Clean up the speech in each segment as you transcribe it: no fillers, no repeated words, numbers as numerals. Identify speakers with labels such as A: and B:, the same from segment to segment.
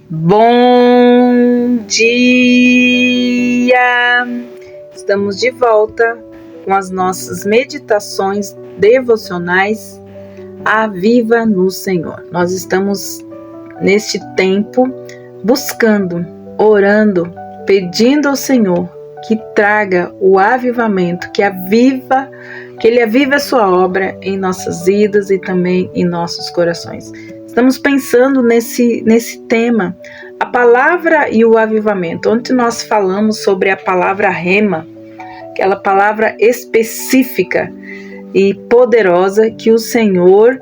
A: Bom dia! Estamos de volta com as nossas meditações devocionais à Viva no Senhor. Nós estamos neste tempo buscando, orando, pedindo ao Senhor que traga o avivamento, que Ele avive a sua obra em nossas vidas e também em nossos corações. Estamos pensando nesse tema, a palavra e o avivamento. Ontem nós falamos sobre a palavra rema, aquela palavra específica e poderosa que o Senhor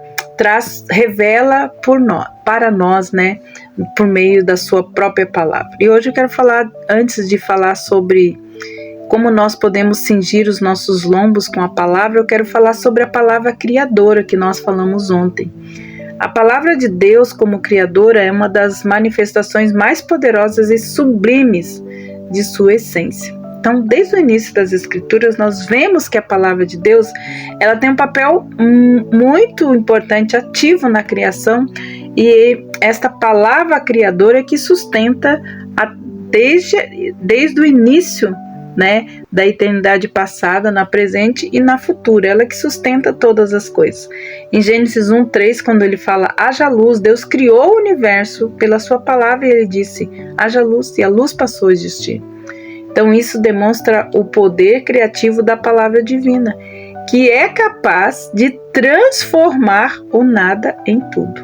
A: revela para nós, por meio da sua própria palavra. E hoje eu quero falar, antes de falar sobre como nós podemos cingir os nossos lombos com a palavra, eu quero falar sobre a palavra criadora que nós falamos ontem. A palavra de Deus como criadora é uma das manifestações mais poderosas e sublimes de sua essência. Então, desde o início das Escrituras, nós vemos que a palavra de Deus ela tem um papel muito importante, ativo na criação, e esta palavra criadora que sustenta desde o início, da eternidade passada, na presente e na futura, ela que sustenta todas as coisas. Em Gênesis 1:3, quando ele fala haja luz, Deus criou o universo pela sua palavra e ele disse haja luz, e a luz passou a existir. Então isso demonstra o poder criativo da palavra divina, que é capaz de transformar o nada em tudo.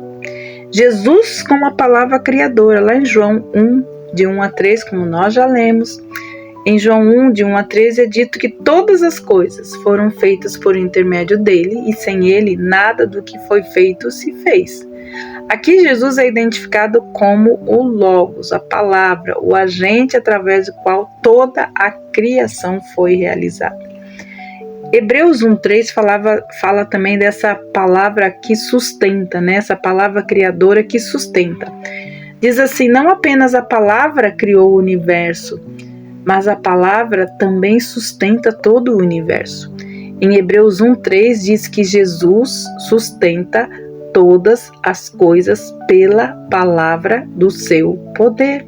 A: Jesus com a palavra criadora, lá em João 1, de 1 a 3, como nós já lemos. Em João 1, de 1 a 13, é dito que todas as coisas foram feitas por intermédio dele, e sem ele, nada do que foi feito se fez. Aqui Jesus é identificado como o Logos, a palavra, o agente através do qual toda a criação foi realizada. Hebreus 1:3 fala também dessa palavra que sustenta, essa palavra criadora que sustenta. Diz assim, não apenas a palavra criou o universo, mas a palavra também sustenta todo o universo. Em Hebreus 1:3 diz que Jesus sustenta todas as coisas pela palavra do seu poder.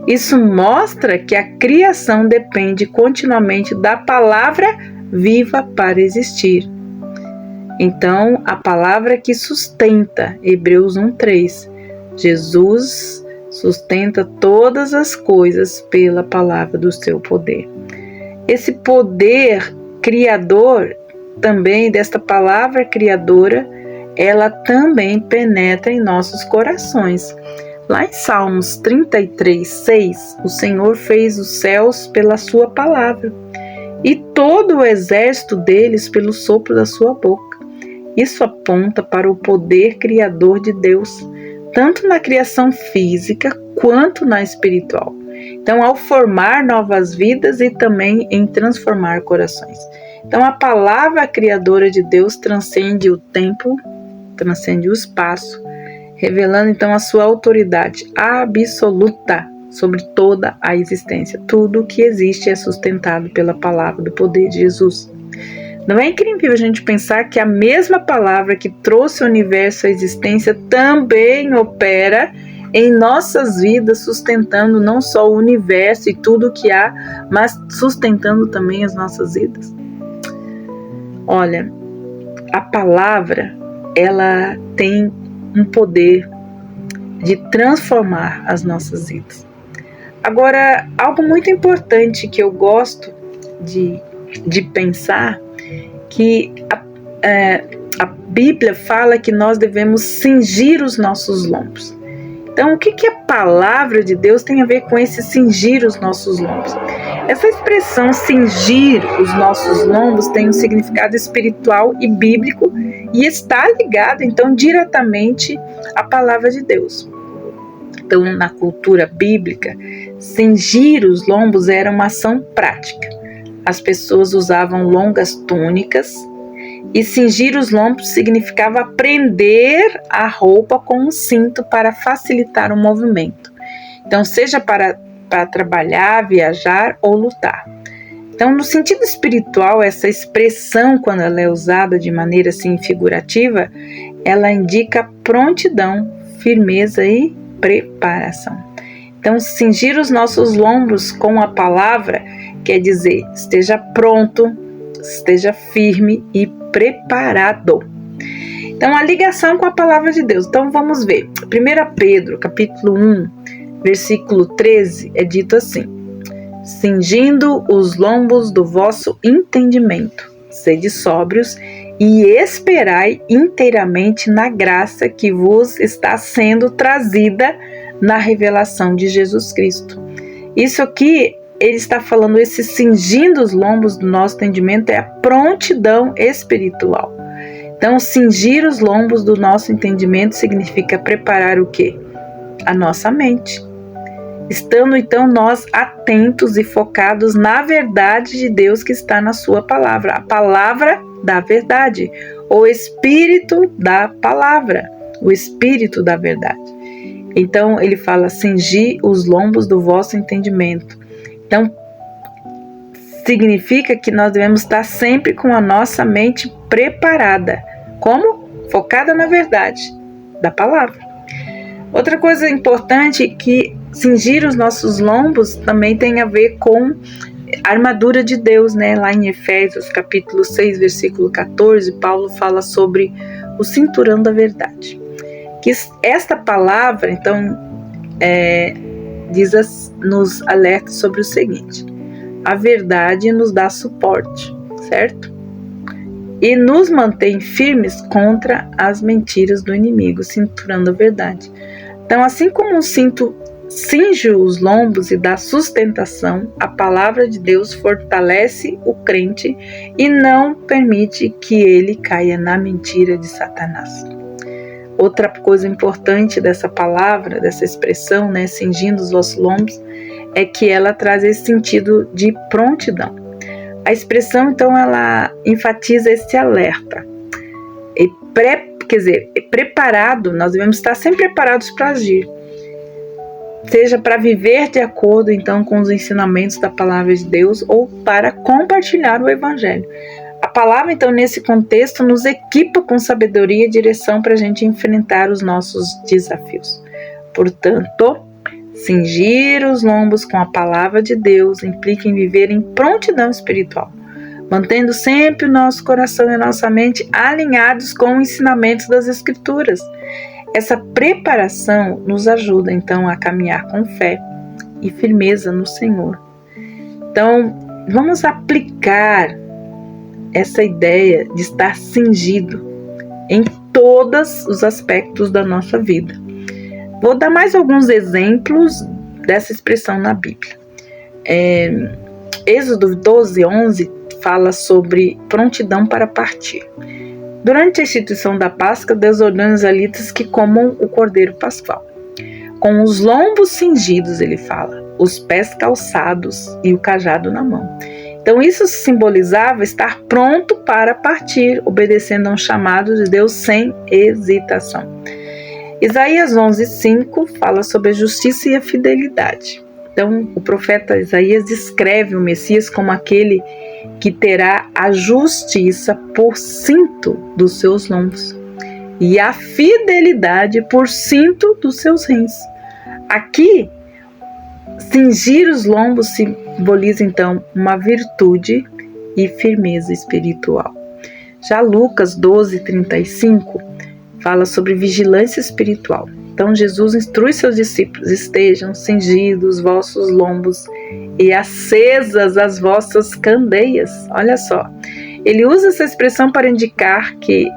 A: Isso mostra que a criação depende continuamente da palavra viva para existir. Então, a palavra que sustenta, Hebreus 1:3, Jesus sustenta todas as coisas pela palavra do seu poder. Esse poder criador, também desta palavra criadora, ela também penetra em nossos corações. Lá em Salmos 33:6, o Senhor fez os céus pela sua palavra e todo o exército deles pelo sopro da sua boca. Isso aponta para o poder criador de Deus, tanto na criação física quanto na espiritual. Então, ao formar novas vidas e também em transformar corações. Então, a palavra criadora de Deus transcende o tempo, transcende o espaço, revelando então a sua autoridade absoluta sobre toda a existência. Tudo que existe é sustentado pela palavra do poder de Jesus. Não é incrível a gente pensar que a mesma palavra que trouxe o universo à existência também opera em nossas vidas, sustentando não só o universo e tudo o que há, mas sustentando também as nossas vidas? Olha, a palavra, ela tem um poder de transformar as nossas vidas. Agora, algo muito importante que eu gosto de pensar, que a Bíblia fala que nós devemos cingir os nossos lombos. Então, o que a palavra de Deus tem a ver com esse cingir os nossos lombos? Essa expressão cingir os nossos lombos tem um significado espiritual e bíblico e está ligado, então, diretamente à palavra de Deus. Então, na cultura bíblica, cingir os lombos era uma ação prática. As pessoas usavam longas túnicas e cingir os lombos significava prender a roupa com um cinto para facilitar o movimento. Então, seja para trabalhar, viajar ou lutar. Então, no sentido espiritual, essa expressão, quando ela é usada de maneira assim figurativa, ela indica prontidão, firmeza e preparação. Então, cingir os nossos lombos com a palavra quer dizer, esteja pronto, esteja firme e preparado. Então, a ligação com a palavra de Deus. Então, vamos ver. 1 Pedro, capítulo 1, versículo 13, é dito assim: cingindo os lombos do vosso entendimento, sede sóbrios e esperai inteiramente na graça que vos está sendo trazida na revelação de Jesus Cristo. Isso aqui, ele está falando, esse cingindo os lombos do nosso entendimento é a prontidão espiritual. Então, cingir os lombos do nosso entendimento significa preparar o quê? A nossa mente. Estando então nós atentos e focados na verdade de Deus que está na sua palavra, a palavra da verdade, o Espírito da palavra, o Espírito da verdade. Então ele fala, cingir os lombos do vosso entendimento. Então significa que nós devemos estar sempre com a nossa mente preparada. Como? Focada na verdade da palavra. Outra coisa importante é que cingir os nossos lombos também tem a ver com a armadura de Deus, né? Lá em Efésios, capítulo 6, versículo 14, Paulo fala sobre o cinturão da verdade. Que esta palavra, então, nos alerta sobre o seguinte: a verdade nos dá suporte, certo? E nos mantém firmes contra as mentiras do inimigo, cinturão da verdade. Então, assim como um cinto cinge os lombos e dá sustentação, a palavra de Deus fortalece o crente e não permite que ele caia na mentira de Satanás. Outra coisa importante dessa palavra, dessa expressão, né, cingindo os vossos lombos, é que ela traz esse sentido de prontidão. A expressão, então, ela enfatiza esse alerta. Preparado, nós devemos estar sempre preparados para agir. Seja para viver de acordo, então, com os ensinamentos da palavra de Deus ou para compartilhar o evangelho. A palavra, então, nesse contexto, nos equipa com sabedoria e direção para a gente enfrentar os nossos desafios. Portanto, cingir os lombos com a palavra de Deus implica em viver em prontidão espiritual, mantendo sempre o nosso coração e a nossa mente alinhados com os ensinamentos das Escrituras. Essa preparação nos ajuda, então, a caminhar com fé e firmeza no Senhor. Então, vamos aplicar essa ideia de estar cingido em todos os aspectos da nossa vida. Vou dar mais alguns exemplos dessa expressão na Bíblia. Êxodo 12:11 fala sobre prontidão para partir. Durante a instituição da Páscoa, Deus ordena os israelitas que comam o cordeiro pascual. Com os lombos cingidos, ele fala, os pés calçados e o cajado na mão. Então isso simbolizava estar pronto para partir, obedecendo a um chamado de Deus sem hesitação. Isaías 11:5 fala sobre a justiça e a fidelidade. Então, o profeta Isaías descreve o Messias como aquele que terá a justiça por cinto dos seus lombos e a fidelidade por cinto dos seus rins. Aqui, cingir os lombos simboliza, então, uma virtude e firmeza espiritual. Já Lucas 12:35 fala sobre vigilância espiritual. Então Jesus instrui seus discípulos: estejam cingidos os vossos lombos e acesas as vossas candeias. Olha só, ele usa essa expressão para indicar que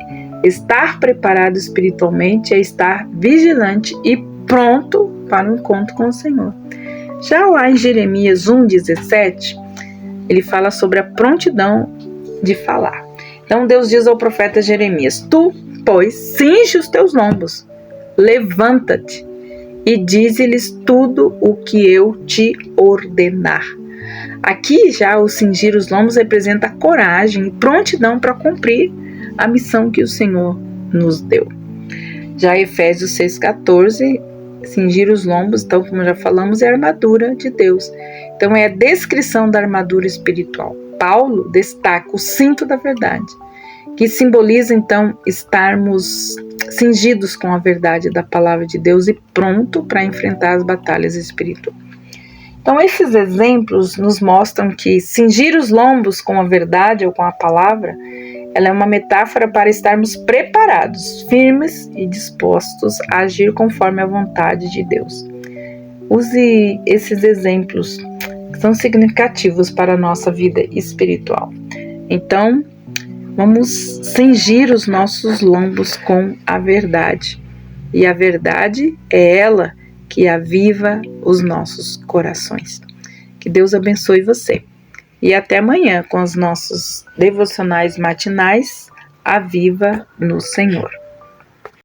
A: estar preparado espiritualmente é estar vigilante e pronto para o encontro com o Senhor. Já lá em Jeremias 1:17, ele fala sobre a prontidão de falar. Então Deus diz ao profeta Jeremias: tu, pois, cinge os teus lombos, levanta-te e dize-lhes tudo o que eu te ordenar. Aqui já o cingir os lombos representa coragem e prontidão para cumprir a missão que o Senhor nos deu. Já Efésios 6:14, cingir os lombos, então, como já falamos, é a armadura de Deus. Então é a descrição da armadura espiritual. Paulo destaca o cinto da verdade, que simboliza então estarmos cingidos com a verdade da palavra de Deus e pronto para enfrentar as batalhas espirituais. Então, esses exemplos nos mostram que cingir os lombos com a verdade ou com a palavra, ela é uma metáfora para estarmos preparados, firmes e dispostos a agir conforme a vontade de Deus. Use esses exemplos que são significativos para a nossa vida espiritual. Então, vamos cingir os nossos lombos com a verdade. E a verdade é ela que aviva os nossos corações. Que Deus abençoe você. E até amanhã com os nossos devocionais matinais. Aviva no Senhor.